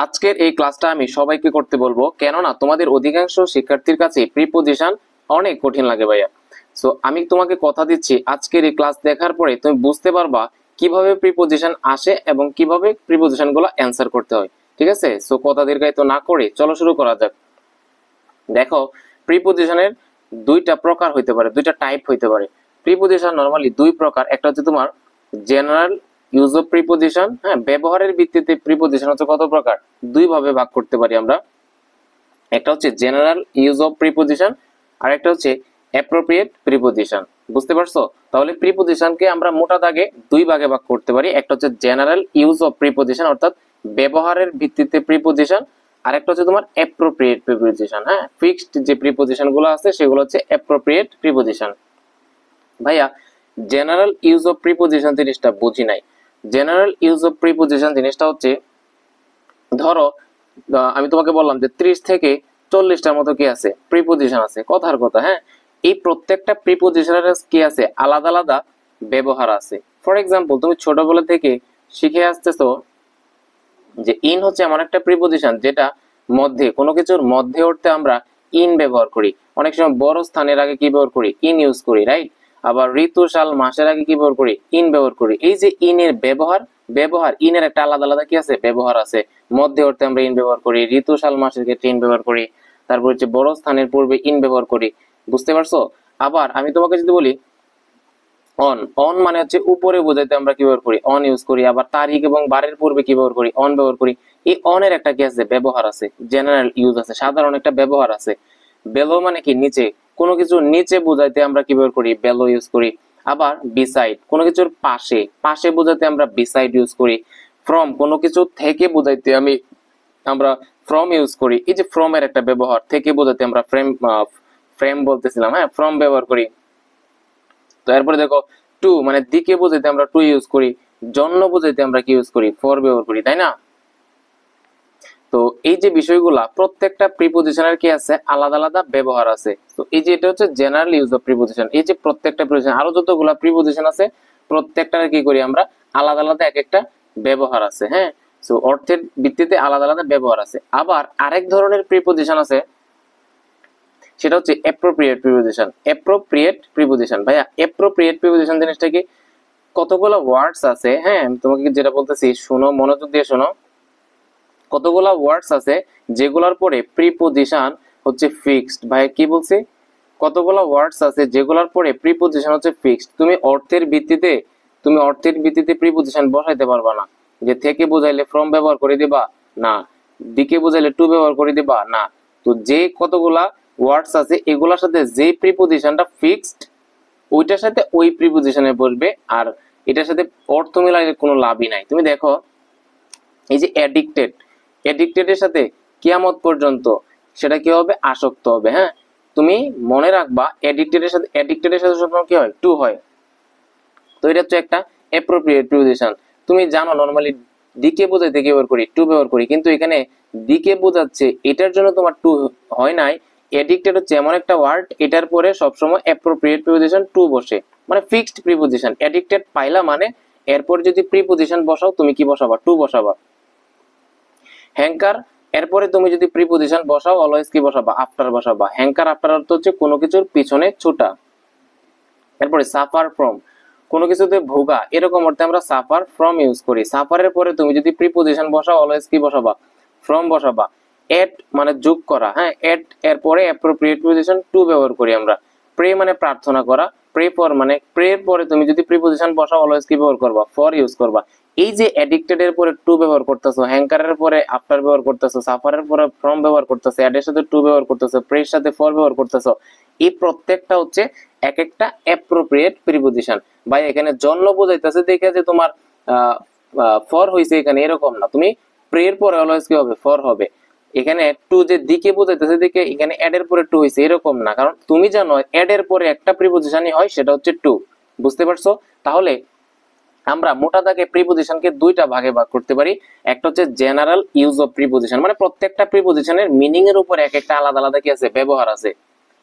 আজকের এই ক্লাসটা আমি সবাইকে করতে বলবো, কেননা তোমাদের অধিকাংশ শিক্ষার্থীর কাছে প্রিপজিশন অনেক কঠিন লাগে ভাইয়া। সো আমি তোমাকে কথা দিচ্ছি, আজকের এই ক্লাস দেখার পরে তুমি বুঝতে পারবা কিভাবে প্রিপজিশন আসে এবং কিভাবে প্রিপজিশন গুলো অ্যান্সার করতে হয়। ঠিক আছে, সো কথা দীর্ঘায়িত না করে চলো শুরু করা যাক। দেখো, প্রিপজিশনের দুইটা প্রকার হইতে পারে, দুইটা টাইপ হইতে পারে। প্রিপজিশন নরমালি দুই প্রকার, একটা হচ্ছে তোমার জেনারেল ইউজ অফ প্রিপজিশন, হ্যাঁ, ব্যবহারের ভিত্তিতে প্রিপজিশন হচ্ছে কত প্রকার, দুই ভাবে ভাগ করতে পারি আমরা। একটা হচ্ছে জেনারেল ইউজ অফ প্রিপজিশন আর একটা হচ্ছে অ্যাপ্রোপ্রিয়েট প্রিপজিশন। বুঝতে পারছো? তাহলে প্রিপজিশনকে আমরা মোটা দাগে দুই ভাগে ভাগ করতে পারি, একটা হচ্ছে জেনারেল ইউজ অফ প্রিপজিশন অর্থাৎ ব্যবহারের ভিত্তিতে প্রিপজিশন, আর একটা হচ্ছে তোমার অ্যাপ্রোপ্রিয়েট প্রিপজিশন। হ্যাঁ, ফিক্সড যে প্রিপজিশন গুলো আছে সেগুলো হচ্ছে অ্যাপ্রোপ্রিয়েট প্রিপজিশন। ভাইয়া, জেনারেল ইউজ অফ প্রিপজিশন জিনিসটা বুঝি নাই। জেনারেল ইউজ অফ প্রিপজিশন জিনিসটা হচ্ছে, ধরো আমি তোমাকে বললাম যে 30 থেকে 40টার মতো কি আছে, প্রিপজিশন আছে, কথার কথা। হ্যাঁ, এই প্রত্যেকটা প্রিপজিশনের কি আছে, আলাদা আলাদা ব্যবহার আছে। ফর এক্সাম্পল, তুমি ছোটবেলা থেকে শিখে আসতেছো যে ইন হচ্ছে এমন একটা প্রিপজিশন যেটা মধ্যে, কোনো কিছুর মধ্যে উঠতে আমরা ইন ব্যবহার করি। অনেক সময় বড় স্থানের আগে কি ব্যবহার করি, ইন ইউজ করি, রাইট? আবার ঋতু, সাল, মাসের আগে কি ব্যবহার করি, ইন ব্যবহার করি। এই যে ইনের ব্যবহার, ইনের একটা আলাদা আলাদা কি আছে, ব্যবহার আছে। মধ্যে উঠতে আমরা ইন ব্যবহার করি, ঋতু, সাল, মাসের ক্ষেত্রে ইন ব্যবহার করি, তারপর হচ্ছে বড় স্থানের পূর্বে ইন ব্যবহার করি। বুঝতে পারছো? আবার আমি তোমাকে যদি বলি অন, অন মানে হচ্ছে উপরে বোঝাইতে আমরা কি ব্যবহার করি, অন ইউজ করি। আবার তারিখ এবং বারের পূর্বে কি ব্যবহার করি, অন ব্যবহার করি। এই অনের একটা কি আছে, ব্যবহার আছে, জেনারেল ইউজ আছে, সাধারণ একটা ব্যবহার আছে। বেলো মানে কি, নিচে, কোনো কিছু নিচে বোঝাইতে আমরা কি ব্যবহার করি, বেলো ইউজ করি। আবার বিসাইড, কোনো কিছুর পাশে, পাশে বোঝাতে আমরা বিসাইড ইউজ করি। ফ্রম, কোনো কিছু থেকে বোঝাইতে আমরা ফ্রম ইউজ করি। এই যে ফ্রম এর একটা ব্যবহার, থেকে বোঝাতে আমরা ফ্রেম, ফ্রেম বলতেছিলাম, হ্যাঁ, ফ্রম ব্যবহার করি। তো এরপরে দেখো, টু মানে দিকে বোঝাইতে আমরা টু ইউজ করি, জন্য বোঝাইতে আমরা কি ইউজ করি, ফর ব্যবহার করি, তাই না? তো এই যে বিষয়গুলা, প্রত্যেকটা প্রিপজিশনের কি আছে, আলাদা আলাদা ব্যবহার আছে। তো এই যে এটা হচ্ছে জেনারেল ইউজ অফ প্রিপজিশন। এই যে প্রত্যেকটা প্রিপজিশন, আরো যতগুলা প্রিপজিশন আছে, প্রত্যেকটার কি করি আমরা, আলাদা আলাদা এক একটা ব্যবহার আছে। হ্যাঁ, তো অর্থের ভিত্তিতে আলাদা আলাদা ব্যবহার আছে। আবার আরেক ধরনের প্রিপজিশন আছে, সেটা হচ্ছে অ্যাপ্রোপ্রিয়েট প্রিপজিশন। অ্যাপ্রোপ্রিয়েট প্রিপজিশন, ভাইয়া অ্যাপ্রোপ্রিয়েট প্রিপজিশন জিনিসটা কি, কতগুলো ওয়ার্ডস আছে, হ্যাঁ, আমি তোমাকে যেটা বলতেছি শোনো, মনোযোগ দিয়ে শোনো। কতগুলো ওয়ার্ডস আছে যেগুলোর পরে প্রিপজিশন হচ্ছে ফিক্সড। ভাই কি বলছি, কতগুলো ওয়ার্ডস আছে যেগুলোর পরে প্রিপজিশন হচ্ছে ফিক্সড। তুমি অর্থের ভিত্তিতে প্রিপজিশন বসাইতে পারবা না। যে থেকে বোঝাইলে ফ্রম ব্যবহার করে দিবা না, দিকে বোঝাইলে টু ব্যবহার করে দিবা না। তো যে কতগুলা ওয়ার্ডস আছে এগুলোর সাথে যে প্রিপজিশনটা ফিক্সড, ওইটার সাথে ওই প্রিপজিশনে বসবে। আর এটার সাথে অর্থ মিলাইলে কোনো লাভই নাই। তুমি দেখো, এই যে অ্যাডিক্টেড, অ্যাডিক্টেড এর সাথে কিয়ামত পর্যন্ত সেটা কি হবে, আসক্ত হবে। হ্যাঁ, তুমি মনে রাখবা অ্যাডিক্টেড এর সাথে সবসময় কি হয়, টু হয়। তো এটা হচ্ছে একটা অ্যাপ্রোপ্রিয়েট প্রিপজিশন। তুমি জানো নরমালি দিকে বোঝাইতে কি ব্যবহার করি, টু ব্যবহার করি, কিন্তু এখানে দিকে বোঝাচ্ছে এটার জন্য তোমার টু হয় নাই। অ্যাডিক্টেড হচ্ছে এমন একটা ওয়ার্ড, এটার পরে সবসময় অ্যাপ্রোপ্রিয়েট প্রিপজিশন টু বসে, মানে ফিক্সড প্রিপজিশন। অ্যাডিক্টেড পাইলা মানে এরপর যদি প্রিপজিশন বসাও তুমি কি বসাবা, টু বসাবা। হ্যাঙ্কার, এরপরে তুমি যদি প্রিপজিশন বসাও অলওয়েজ কি বসাবা, আফটার বসাবা। হ্যাঙ্কার আফটার অর্থ হচ্ছে কোনো কিছুর পিছনে ছোটা। এরপরে সাফার ফ্রম, কোনো কিছুতে ভোগা, এরকম অর্থে আমরা সাফার ফ্রম ইউজ করি। সাফারের পরে তুমি যদি প্রিপজিশন বসাও অলওয়েজ কি বসাবা, ফ্রম বসাবা। এড মানে যোগ করা, হ্যাঁ, এড এর পরে অ্যাপ্রোপ্রিয়েট প্রিপজিশন টু ব্যবহার করি আমরা। প্রে মানে প্রার্থনা করা, প্রে ফর মানে প্রের পরে তুমি যদি প্রিপজিশন বসাও অলওয়েজ কি ব্যবহার করবা, ফর ইউজ করবা। এই যে অ্যাডিক্টেড এর পরে টু ব্যবহার করতেছো, হ্যাঙ্কারের পরে আফটার ব্যবহার করতেছো, সাফারের পরে ফ্রম ব্যবহার করতেছো, অ্যাড এর সাথে টু ব্যবহার করতেছো, প্রের সাথে ফর ব্যবহার করতেছো। এই প্রত্যেকটা হচ্ছে এক একটা অ্যাপ্রোপ্রিয়েট প্রিপজিশন। ভাই এখানে জন্য বোঝাইতেছে দেখে যে তোমার ফর হইছে, এখানে এরকম না। তুমি প্রের পরে অলওয়েজ কি হবে, ফর হবে। এখানে টু যে দিকে বোঝাইতেছে দেখে এখানে অ্যাড এর পরে টু হইছে, এরকম না। কারণ তুমি জানো অ্যাড এর পরে একটা প্রিপজিশনই হয়, সেটা হচ্ছে টু। বুঝতে পারছো? তাহলে আমরা মোটা দাগে প্রিপজিশনকে দুইটা ভাগে ভাগ করতে পারি। একটা হচ্ছে জেনারেল ইউজ অফ প্রিপজিশন, মানে প্রত্যেকটা প্রিপজিশনের মিনিং এর উপর এক একটা আলাদা আলাদা কি আছে, ব্যবহার আছে।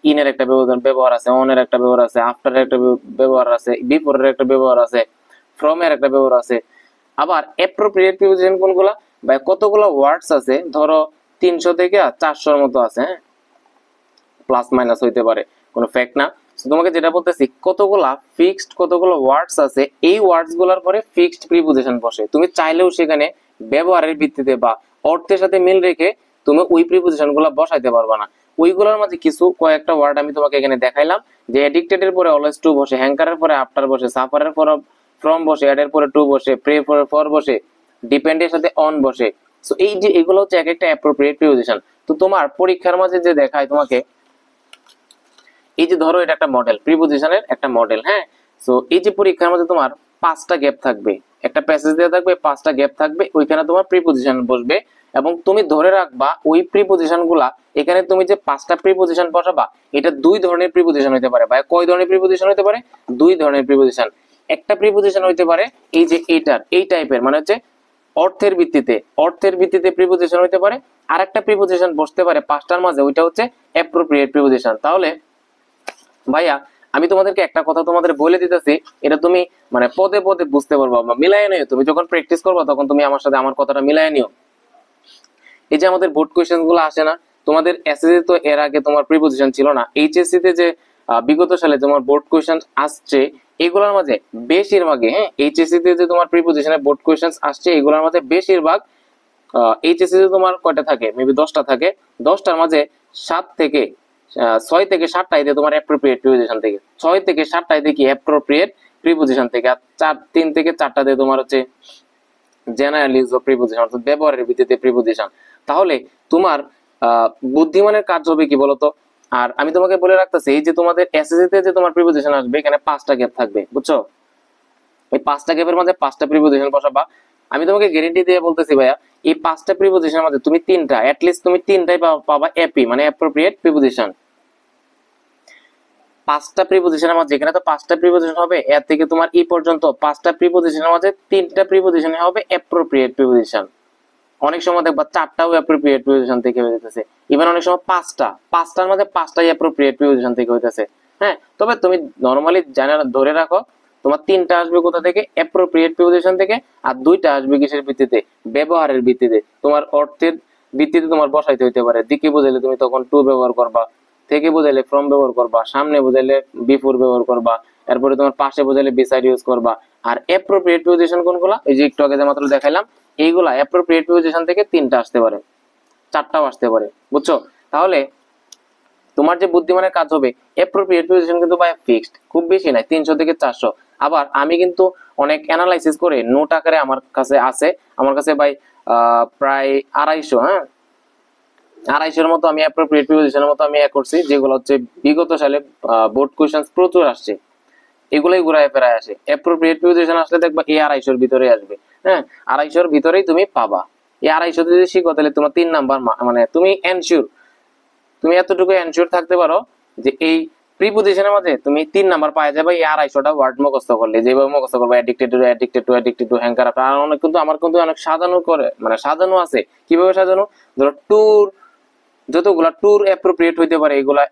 ইনের একটা ব্যবহার আছে, অন এর একটা ব্যবহার আছে, আফটার এর একটা ব্যবহার আছে, বিফোর এর একটা ব্যবহার আছে, ফ্রম এর একটা ব্যবহার আছে। আবার অ্যাপ্রোপ্রিয়েট প্রিপজিশন কোনগুলা, ভাই কতগুলো ওয়ার্ডস আছে, ধরো 300 থেকে 400-র মতো আছে, হ্যাঁ, প্লাস মাইনাস হইতে পারে, কোনো ফ্যাক্ট না। So, তোমাকে যেটা বলতেছি, কতগুলা ফিক্সড কতগুলো ওয়ার্ডস আছে, এই ওয়ার্ডস গুলার পরে ফিক্সড প্রিপোজিশন বসে। তুমি চাইলেও সেখানে ব্যবহারের ভিত্তিতে বা অর্থের সাথে মিল রেখে তুমি ওই প্রিপোজিশন গুলা বসাইতে পারবা না। ওইগুলোর মাঝে কিছু কয়েকটা ওয়ার্ড আমি তোমাকে এখানে দেখাইলাম, যে এডিক্টেড এর পরে অলওয়েজ টু বসে, হ্যাঙ্কারের পরে আফটার বসে, সাফারের পরে ফ্রম বসে, এড এর পরে টু বসে, প্রে পরে ফর বসে, ডিপেন্ডের সাথে অন বসে। সো এই যে এগুলো হচ্ছে এক একটা অ্যাপ্রোপ্রিয়েট প্রিপোজিশন। তো তোমার পরীক্ষার মাঝে যে দেখায় তোমাকে, এই যে ধরো এটা একটা মডেল, প্রিপোজিশনের একটা মডেল, হ্যাঁ। সো এই যে পরীক্ষার মধ্যে তোমার 5টা গ্যাপ থাকবে, একটা প্যাসেজ দেওয়া থাকবে, 5টা গ্যাপ থাকবে, ওইখানে তোমার প্রিপোজিশন বসবে এবং তুমি ধরে রাখবা ওই প্রিপোজিশন গুলা, এখানে তুমি যে 5টা প্রিপোজিশন বসাবা, এটা 2 ধরনের প্রিপোজিশন হতে পারে। ভাই কয় ধরনের প্রিপোজিশন হতে পারে? 2 ধরনের প্রিপোজিশন। একটা প্রিপোজিশন হইতে পারে এই যে এইটার, এই টাইপের, মানে হচ্ছে অর্থের ভিত্তিতে প্রিপোজিশন হইতে পারে। আর একটা প্রিপোজিশন বসতে পারে 5টার মাঝে, ওইটা হচ্ছে অ্যাপ্রোপ্রিয়েট প্রিপোজিশন। তাহলে ভাইয়া আমি তোমাদেরকে একটা কথা তোমাদের বলে দিতেছি, এটা তুমি মানে পদে পদে বুঝতে পারবা বা মিলাই নিও। তুমি যখন প্র্যাকটিস করবা তখন তুমি আমার সাথে আমার কথাটা মিলাই নিও। এই যে আমাদের বোর্ড কোয়েশ্চেন গুলো আসে না, তোমাদের এসএসসি তো এর আগে তোমার প্রিপোজিশন ছিল না, এইচএসসি তে যে বিগত সালে তোমার বোর্ড কোয়েশ্চেন আসছে, এগুলোর মাঝে বেশিরভাগই, হ্যাঁ, এইচএসসি তে যে তোমার প্রিপোজিশনের বোর্ড কোয়েশ্চেন আসছে, এগুলোর মাঝে বেশিরভাগ এইচএসসি তে তোমার কয়টা থাকে, মেবি 10টা থাকে, 10টার মাঝে 6 থেকে 7টাই দিয়ে তোমার অ্যাপ্রোপ্রিয়েট প্রিপোজিশন থেকে, 6 থেকে 7টাই দিয়ে কি অ্যাপ্রোপ্রিয়েট প্রিপোজিশন থেকে, আর 3 থেকে 4টা দিয়ে তোমার হচ্ছে জেনারেল ইউজ অফ প্রিপোজিশন, অর্থাৎ ব্যবহারের ভিত্তিতে প্রিপোজিশন। তাহলে তোমার বুদ্ধিমানের কাজ হবে কি বলতো? আর আমি তোমাকে বলে রাখতেছি, এই যে তোমাদের এসএসসি তে যে তোমার প্রিপোজিশন আসবে, এখানে 5টা গ্যাপ থাকবে, বুঝছো? এই 5টা গ্যাপের মধ্যে 5টা প্রিপোজিশন বসাবা। আমি তোমাকে গ্যারান্টি দিয়ে বলতেছি ভাইয়া, এই 5টা প্রিপোজিশনের মধ্যে তুমি 3টা, অ্যাটলিস্ট তুমি 3টাই পাবা এপি, মানে অ্যাপ্রোপ্রিয়েট প্রিপোজিশন। 5টা প্রিপোজিশনের মধ্যে, এখানে তো 5টা প্রিপোজিশন হবে, এর থেকে তোমার এই পর্যন্ত 5টা প্রিপোজিশনের মধ্যে 3টা প্রিপোজিশন হবে অ্যাপ্রোপ্রিয়েট প্রিপোজিশন। অনেক সময় দেখবা 4টাও অ্যাপ্রোপ্রিয়েট প্রিপোজিশন থেকে হয়ে যেতেছে, ইভেন অনেক সময় 5টার মধ্যে 5টাই অ্যাপ্রোপ্রিয়েট প্রিপোজিশন থেকে হইতেছে, হ্যাঁ। তবে তুমি নরমালি জানা ধরে রাখো, তোমার 3টা আসবে কোথা থেকে? অ্যাপ্রোপ্রিয়েট প্রিপোজিশন থেকে, আর 2টা আসবে কিসের ভিত্তিতে? ব্যবহারের ভিত্তিতে। তোমার অর্থের ভিত্তিতে তোমার বসাইতে হইতে পারে। দিকে বুঝাইলে তুমি তখন টু ব্যবহার করবা, থেকে বুঝাইলে ফ্রম ব্যবহার করবা, সামনে বুঝাইলে বিফোর ব্যবহার করবা, এরপরে তোমার পাশে বুঝাইলে বিসাইড ইউজ করবা। আর অ্যাপ্রোপ্রিয়েট প্রিপোজিশন কোনগুলা? এই যে একটু আগে যে মাত্র দেখাইলাম, এইগুলা অ্যাপ্রোপ্রিয়েট প্রিপোজিশন থেকে 3টা আসতে পারে, 4টাও আসতে পারে, বুঝছো? তাহলে তোমার যে বুদ্ধিমানের কাজ হবে, অ্যাপ্রোপ্রিয়েট প্রিপোজিশন কিন্তু ভাই ফিক্সড, খুব বেশি নাই, 300 থেকে 400। আবার আমি কিন্তু অনেক অ্যানালাইসিস করে নোট আকারে আমার কাছে আছে, আমার কাছে ভাই প্রায় 250, হ্যাঁ, 250-এর মতো আমি অ্যাপ্রোপ্রিয়েট প্রিপোজিশনের মতো আমি করছি, যেগুলো হচ্ছে বিগত সালে বোর্ড কোয়েশ্চেন প্রচুর আসছে, এগুলোই ঘুরায় ফেরায় আসে। অ্যাপ্রোপ্রিয়েট প্রিপোজিশন আসলে দেখবা এই 250-এর ভিতরে আসবে, হ্যাঁ, 250-এর ভিতরেই তুমি পাবা। এই 250 যদি শিখো তাহলে তোমার 3 নাম্বার, মানে তুমি এনশিওর, তুমি এতটুকু এনশিওর থাকতে পারো যে এই প্রিপোজিশনের মধ্যে তুমি 3 নাম্বার পাওয়া যাবে এই 250টা ওয়ার্ড মুখস্থ করলে। যেভাবে মুখস্থ করবে, অ্যাডিক্টেড টু, হ্যাঙ্কার, আর অনেক কিন্তু আমার কিন্তু অনেক সাজানো করে, মানে সাজানো আছে। কিভাবে সাজানো? ধরো ট্যুর, যতগুলা ট্যুর অ্যাপ্রোপ্রিয়েট হইতে পারে এগুলা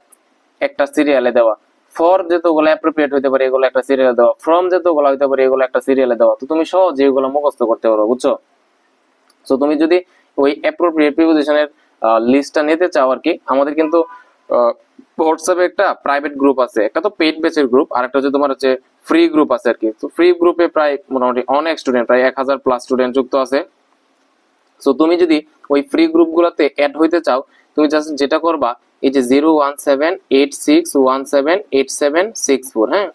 একটা সিরিয়ালে দেওয়া, ফর যতগুলো অ্যাপ্রোপ্রিয়েট হইতে পারে এগুলো একটা সিরিয়ালে দেওয়া, ফ্রম যতগুলো হইতে পারে এগুলো একটা সিরিয়ালে দেওয়া। তো তুমি সহজে এগুলো মুখস্থ করতে পারো, বুঝছো? সো তুমি যদি ওই অ্যাপ্রোপ্রিয়েট প্রিপোজিশনের লিস্টটা নিতে চাও আর কি, আমাদের কিন্তু হোয়াটসঅ্যাপে একটা প্রাইভেট গ্রুপ আছে, একটা তো পেইড ব্যাচের গ্রুপ, আর একটা হচ্ছে তোমার হচ্ছে ফ্রি গ্রুপ আছে আর কি। তো ফ্রি গ্রুপে প্রায় মোটামুটি অনেক স্টুডেন্ট, প্রায় 1000+ স্টুডেন্ট যুক্ত আছে। সো তুমি যদি ওই ফ্রি গ্রুপগুলোতে অ্যাড হইতে চাও, তুমি জাস্ট যেটা করবা, এই যে 01786178764, হ্যাঁ,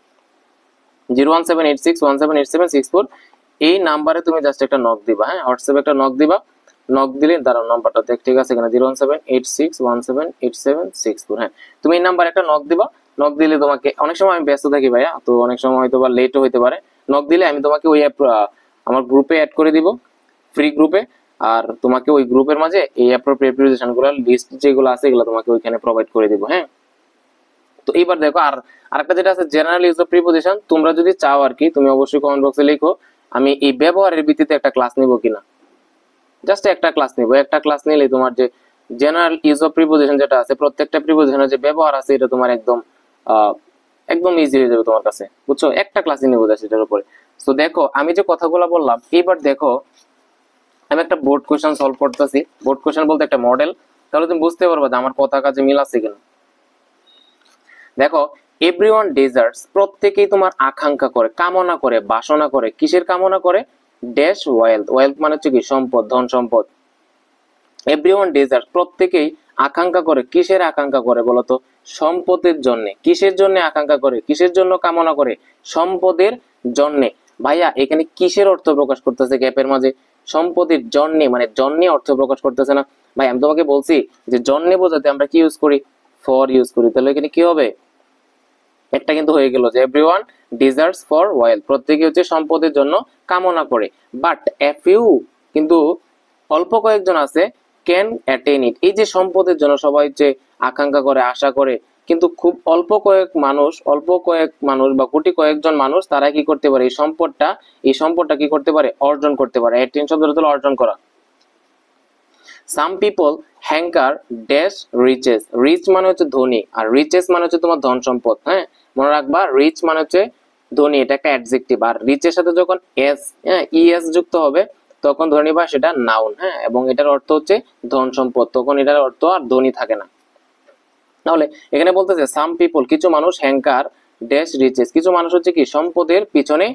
01786178764, এই নাম্বারে তুমি জাস্ট একটা নক দিবা, হ্যাঁ, হোয়াটসঅ্যাপে একটা নক দিবা। নক দিলে দাঁড়াও, নাম্বারটা দেখ, ঠিক আছে এখানে 01786178764, হ্যাঁ, তুমি এই নাম্বারে একটা নক দিবা। নক দিলে তোমাকে, অনেক সময় আমি ব্যস্ত থাকি ভাইয়া, তো অনেক সময় হয়তো বা লেটও হইতে পারে, নক দিলে আমি তোমাকে ওই আমার গ্রুপে অ্যাড করে দিব, ফ্রি গ্রুপে। আর তোমাকে ওই গ্রুপের মাঝে এই অ্যাপ্রোপ্রিয়েট প্রিপোজিশনগুলোর লিস্ট যেগুলো আছে এগুলো তোমাকে ওইখানে প্রোভাইড করে দিব, হ্যাঁ। তো এইবার দেখো, আর আরেকটা যেটা আছে জেনারেল ইউজ অফ প্রিপোজিশন, তোমরা যদি চাও আর কি, তুমি অবশ্যই কমেন্ট বক্সে লিখো আমি এই ব্যবহারের ভিত্তিতে একটা ক্লাস নিব কিনা। জাস্ট একটা ক্লাস নিব, একটা ক্লাস নিলে তোমার যে জেনারেল ইউজ অফ প্রিপোজিশন যেটা আছে, প্রত্যেকটা প্রিপোজিশনের যে ব্যবহার আছে এটা তোমার একদম ইজি হয়ে যাবে তোমার কাছে, বুঝছো? একটা ক্লাসই নিব জাস্ট এটার উপরে। তো দেখো আমি যে কথাগুলো বললাম, এবার দেখো আমি একটা বোর্ড কোশ্চেন সলভ করতেছি, বোর্ড কোশ্চেন বলতে একটা মডেল, তাহলে তুমি বুঝতে পারবে যে আমার কথা কাজে মিল আছে কিনা। দেখো, এভরিওয়ান ডিজার্টস, প্রত্যেকেই তোমার আকাঙ্ক্ষা করে, কামনা করে, বাসনা করে, কিসের কামনা করে? ড্যাশ ওয়েলথ, ওয়েলথ মানে হচ্ছে কি সম্পদ, ধন সম্পদ। এভরিওয়ান ডিজার্টস, প্রত্যেকেই আকাঙ্ক্ষা করে, কিসের আকাঙ্ক্ষা করে বলতো? সম্পদের জন্য। কিসের জন্য আকাঙ্ক্ষা করে, কিসের জন্য কামনা করে? সম্পদের জন্য। ভাইয়া এখানে কিসের অর্থ প্রকাশ করতেছে গ্যাপের মাঝে? সম্পদের জন্য, মানে জন্য অর্থ প্রকাশ করতেছে না ভাই? আমি তোমাকে বলছি যে জন্য বোঝাতে আমরা কি ইউজ করি? ফর ইউজ করি। তাহলে এখানে কি হবে? একটা কিন্তু হয়ে গেল যে এভরিওয়ান ডিজার্ভস ফর ওয়েলথ, প্রত্যেকে হচ্ছে সম্পদের জন্য কামনা করে। বাট এ ফিউ, কিন্তু অল্প কয়েকজন আছে, ক্যান অ্যাটেইন ইট। এই যে সম্পদের জন্য সবাই হচ্ছে আকাঙ্ক্ষা করে, আশা করে, কিন্তু খুব অল্প কয়েক মানুষ বা কোটি কয়েকজন মানুষ তারা কি করতে পারে? এই সম্পদটা কি করতে পারে? অর্জন করতে পারে। অ্যাটেইন শব্দটা হলো অর্জন করা। Some people hanker dash riches, rich মানে হচ্ছে ধনী, আর রিচেস মানে হচ্ছে তোমার ধন সম্পদ। হ্যাঁ, মনে রাখবা, রিচ মানে হচ্ছে ধনী, এটা একটা অ্যাডজেক্টিভ। আর রিচের সাথে যখন এস, হ্যাঁ, ইএস যুক্ত হবে তখন ধরে নিবা সেটা নাউন। হ্যাঁ, এবং এটার অর্থ হচ্ছে ধন সম্পদ, তখন এটার অর্থ আর ধনী থাকে না। তাহলে এখানে বলতেছে সাম পিপল, কিছু মানুষ, হ্যাঙ্কার ড্যাশ রিচেস, কিছু মানুষ হচ্ছে কি সম্পদের পিছনে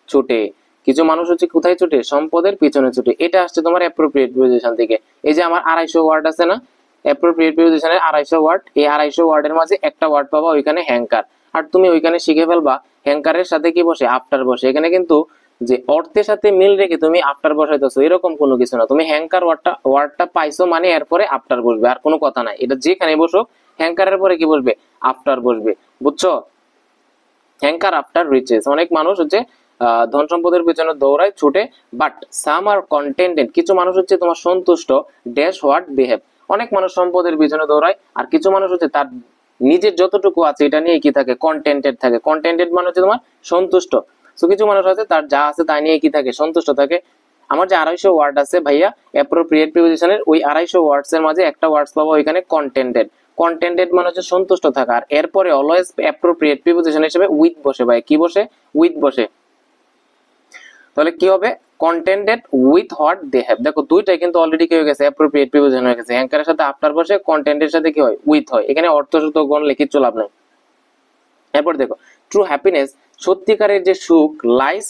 ছুটে। কিছু মানুষ হচ্ছে কোথায় ছুটে? সম্পদের পিছনে ছুটে। এটা আসছে তোমার অ্যাপ্রোপ্রিয়েট প্রিপোজিশন থেকে। এই যে আমার 250 ওয়ার্ড আছে না, অ্যাপ্রোপ্রিয়েট প্রিপোজিশনের 250 ওয়ার্ড, এই 250 ওয়ার্ডের মাঝে একটা ওয়ার্ড পাবা ওইখানে হ্যাঙ্কার। আর তুমি ওইখানে শিখে ফেলবা হ্যাঙ্কারের সাথে কি বসে? আফটার বসে। এখানে কিন্তু যে অর্থের সাথে মিল রেখে তুমি আফটার বসাইতেছো এরকম কোনো কিছু না। তুমি হ্যাঙ্কার ওয়ার্ডটা পাইছো মানে এরপরে আফটার বসবে, আর কোনো কথা নাই। এটা যেখানে বসো হ্যাঙ্কারের পরে কি বসবে? আফটার বসবে। বুঝছো? হ্যাঙ্কার আফটার রিচেস, অনেক মানুষ হচ্ছে ধন সম্পদের পেছনে দৌড়ায়, ছুটে। বাট সাম আর কন্টেন্টেড, কিছু মানুষ হচ্ছে তোমার সন্তুষ্ট ড্যাশ হোয়াট দে হ্যাভ। অনেক মানুষ সম্পদের পিছনে দৌড়ায়, আর কিছু মানুষ হচ্ছে তার নিজের যতটুকু আছে এটা নিয়ে কি থাকে? কন্টেন্টেড থাকে। কন্টেন্টেড মানে হচ্ছে তোমার সন্তুষ্ট। তো কিছু মানুষ আছে তার যা আছে তাই নিয়ে কি থাকে? সন্তুষ্ট থাকে। আমার যে 250 ওয়ার্ড আছে ভাইয়া অ্যাপ্রোপ্রিয়েট প্রিপোজিশনের, ওই 250 ওয়ার্ডস এর মাঝে একটা ওয়ার্ডস পাবো ওইখানে কন্টেন্টেড। কন্টেন্টেড মানে হচ্ছে সন্তুষ্ট থাকা, আর এরপরে অলওয়েজ অ্যাপ্রোপ্রিয়েট প্রিপোজিশন হিসেবে উইথ বসে। ভাই কি বসে? উইথ বসে। তাহলে কি হবে? Contented with what they have. দেখো দুইটাই কিন্তু অলরেডি কি হয়ে গেছে? অ্যাপ্রোপ্রিয়েট প্রিপোজিশন হয়ে গেছে। হ্যাঙ্কারের সাথে আফটার বসে, কন্টেন্টের সাথে কি হয়? উইথ হয়। এখানে অর্থসূত্র গণলে কিচ্ছু লাভ নাই। এরপর দেখো, ট্রু হ্যাপিনেস, সত্যিকারের যে সুখ, লাইস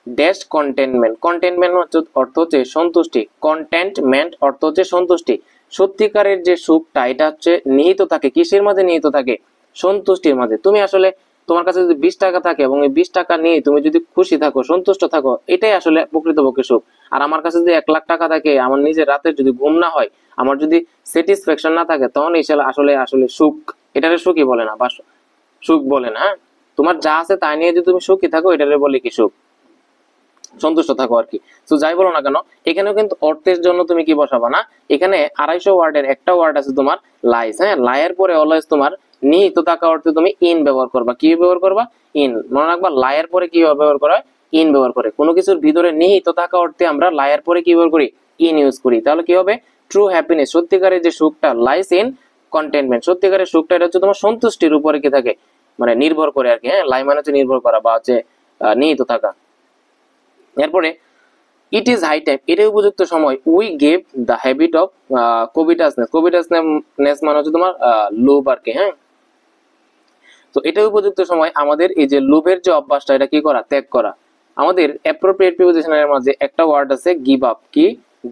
ড্যাশ কন্টেনমেন্ট। কন্টেনমেন্ট অর্থ হচ্ছে সন্তুষ্টি, কন্টেন্টমেন্ট অর্থ হচ্ছে সন্তুষ্টি। সত্যিকারের যে সুখটা এটা হচ্ছে নিহিত থাকে কিসের মাঝে? নিহিত থাকে সন্তুষ্টির মাঝে। তুমি আসলে তোমার কাছে যদি 20 টাকা থাকে এবং এই 20 টাকা নিয়ে তুমি যদি খুশি থাকো, সন্তুষ্ট থাকো, এটাই আসলে প্রকৃতপক্ষে সুখ। আর আমার কাছে যদি 1 লাখ টাকা থাকে, আমার নিজের রাতে যদি ঘুম না হয়, আমার যদি স্যাটিসফ্যাকশন না থাকে, তখন আসলে আসলে সুখ, এটারে সুখই বলে না বা সুখ বলে না। তোমার যা আছে তাই নিয়ে যদি তুমি সুখী থাকো এটারে বলে কি? সুখ। সন্তুষ্ট থাকো আর কি। তো যাই বলো না কেন, এখানেও কিন্তু অর্থের জন্য তুমি কি বসাবা না? এখানে 250 ওয়ার্ডের একটা ওয়ার্ড আছে তোমার লাইস। হ্যাঁ, লাইয়ের পরে অলওয়েজ তোমার নিহিত থাকা অর্থে তুমি ইন ব্যবহার করবা। কি ব্যবহার করবা? ইন। মনে রাখবা লাইয়ের পরে কি ব্যবহার করা হয়? ইন ব্যবহার করে। কোনো কিছুর ভিতরে নিহিত থাকা অর্থে আমরা লাইয়ের পরে কি ব্যবহার করি? ইন ইউজ করি। তাহলে কি হবে? ট্রু হ্যাপিনেস, সত্যিকারের যে সুখটা, লাইস ইন কন্টেনমেন্ট। সত্যিকারের সুখটা এটা হচ্ছে তোমার সন্তুষ্টির উপরে কি থাকে? মানে নির্ভর করে আর কি। হ্যাঁ, লাই মানে হচ্ছে নির্ভর করা বা হচ্ছে নিহিত থাকা। এরপরে ইট ইজ হাই টাইম, এটাই উপযুক্ত সময়। We gave the habit of covetousness. Covetousness মানে হচ্ছে তোমার লোভ আর কি। হ্যাঁ, তো এটাই উপযুক্ত সময় আমাদের এই যে লোভের যে অভ্যাসটা এটা কি করা? ত্যাগ করা। আমাদের অ্যাপ্রোপ্রিয়েট প্রিপোজিশনের মাঝে একটা ওয়ার্ড আছে গিভ আপ। কি?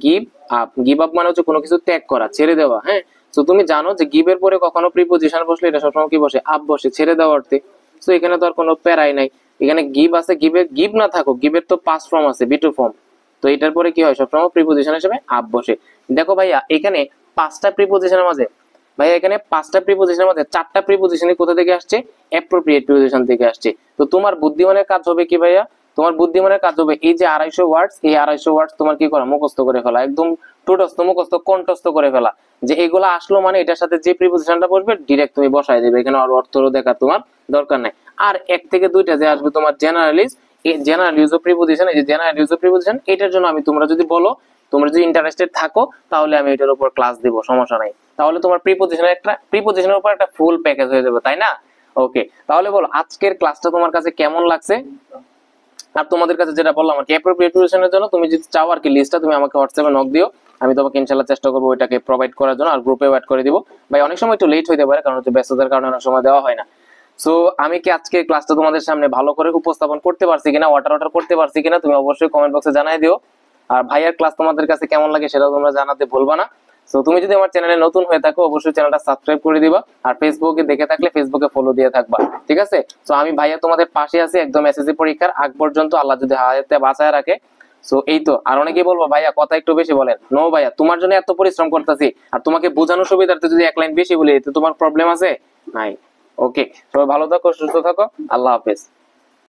Give up. গিভ আপ মানে হচ্ছে কোনো কিছু ত্যাগ করা, ছেড়ে দেওয়া। হ্যাঁ, তো তুমি জানো যে গিভ এর পরে কখনো প্রিপোজিশন বসলে এটা সবসময় কি বসে? আপ বসে, ছেড়ে দেওয়া অর্থে। তো এখানে তো আর কোনো প্যারাই নাই। এখানে গিভ আছে, গিভ না থাকুক, গিভের তো পাস্ট ফর্ম আছে, বি টু ফর্ম। তো এটার পরে কি হয়? সবসময় প্রিপোজিশন হিসেবে আপ বসে। দেখো ভাইয়া এখানে 5টা প্রিপোজিশনের মাঝে, ভাইয়া এখানে 5টা প্রিপোজিশনের মধ্যে 4টা প্রিপোজিশনই কোথা থেকে আসছে? অ্যাপ্রোপ্রিয়েট প্রিপোজিশন থেকে আসছে। তো তোমার বুদ্ধিমানের কাজ হবে কি ভাইয়া? তোমার বুদ্ধিমানের কাজ হবে এই যে 250 ওয়ার্ডস, এই 250 ওয়ার্ডস তোমার কি করা? মুখস্থ করে ফেলা, একদম ঠোঁটস্থ মুখস্থ কণ্ঠস্থ করে ফেলা। যে এগুলো আসলো মানে এটার সাথে যে প্রিপোজিশনটা বসবে ডিরেক্ট তুমি বসাই দেবে। এখানে আর অর্থ দেখার তোমার দরকার নাই। আর 1 থেকে 2টা যে আসবে তোমার জেনারেলিজ, এই জেনারেল ইউজ অফ প্রিপোজিশন, এই যে জেনারেল ইউজ অফ প্রিপোজিশন, এটার জন্য আমি, তোমরা যদি বলো, তোমরা যদি ইন্টারেস্টেড থাকো, তাহলে আমি এটার উপর ক্লাস দিব, সমস্যা নাই। তাহলে তোমার প্রিপোজিশনের উপর একটা ফুল প্যাকেজ হয়ে যাবে, তাই না? ওকে, তাহলে বলো আজকের ক্লাসটা তোমার কাছে কেমন লাগছে? আর তোমাদের কাছে যেটা বললাম আর কি, প্রিপারেশনের জন্য তুমি যদি চাও আর কি লিস্টটা, তুমি আমাকে হোয়াটসঅ্যাপে নক দিও, আমি তোমাকে ইনশাআল্লাহ চেষ্টা করবো ওইটাকে প্রোভাইড করার জন্য, আর গ্রুপে অ্যাড করে দিব। ভাই অনেক সময় একটু লেট হইতে পারে, কারণ হচ্ছে ব্যস্ততার কারণে অনেক সময় দেওয়া হয় না। সো আমি কি আজকে ক্লাসটা তোমাদের সামনে ভালো করে উপস্থাপন করতে পারছি কিনা, ওয়াটার করতে পারছি কিনা, তুমি অবশ্যই কমেন্ট বক্সে জানাই দিও। আর ভাইয়ার ক্লাস তোমাদের কাছে কেমন লাগে সেটাও তোমরা জানাতে ভুলবা না। সো তুমি যদি আমার চ্যানেলে নতুন হয়ে থাকো অবশ্যই চ্যানেলটা সাবস্ক্রাইব করে দিবা, আর ফেসবুকে দেখে থাকলে ফেসবুকে ফলো দিয়ে থাকবা, ঠিক আছে? সো আমি ভাইয়া তোমাদের পাশে আছি একদম এসএসসি পরীক্ষার আগ পর্যন্ত, আল্লাহ যদি হায়াতে বাঁচায় রাখে। সো এই তো। আর অনেকেই বলবো ভাইয়া কথা একটু বেশি বলেন। নো ভাইয়া, তোমার জন্য এত পরিশ্রম করতেছি, আর তোমাকে বোঝানোর সুবিধার্থে যদি এক লাইন বেশি বলি তো তোমার প্রবলেম আছে? নাই। ওকে, সবাই ভালো থাকো, সুস্থ থাকো, আল্লাহ হাফেজ।